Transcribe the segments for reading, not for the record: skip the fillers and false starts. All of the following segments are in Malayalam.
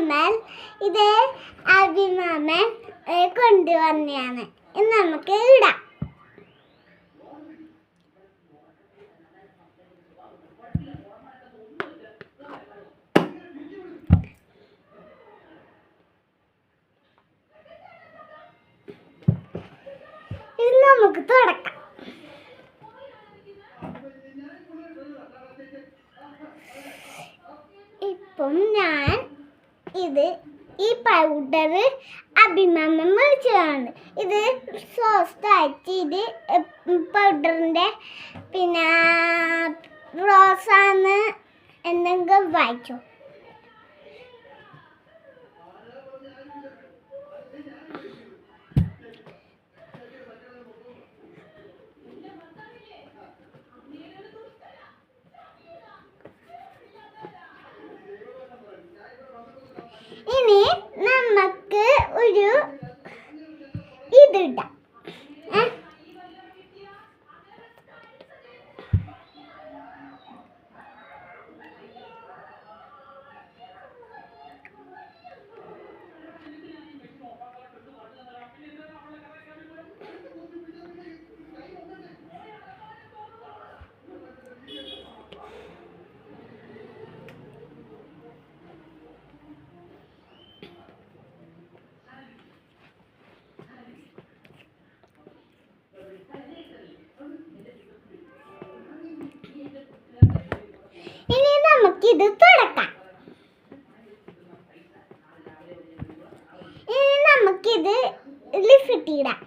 എന്നാൽ ഇത് അഭിമാമൻ കൊണ്ടുവന്നെയാണ്. നമുക്ക് ഇടാം. ഇത് നമുക്ക് തുടക്കാം. ഇപ്പം ഞാൻ ഈ പൗഡർ അഭിമാമൻ മേടിച്ചതാണ്. ഇത് സോഫ്റ്റ് ആയിട്ട് ഇത് പൗഡറിൻ്റെ പിന്നെ റോസാന്ന് എന്തെങ്കിലും വായിച്ചു. ഇനി നമുക്ക് ഒരു ഇതിടാം. ഇനി നമുക്കിത് തുടക്കാം. ഇനി നമുക്കിത് ലിഫ്റ്റിടാം.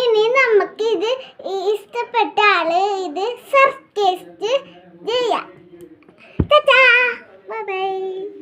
ഇനി നമുക്കിത് ഇഷ്ടപ്പെട്ട ആള് ഇത് സബ്സ്ക്രൈബ് ചെയ്യാം. Bye bye.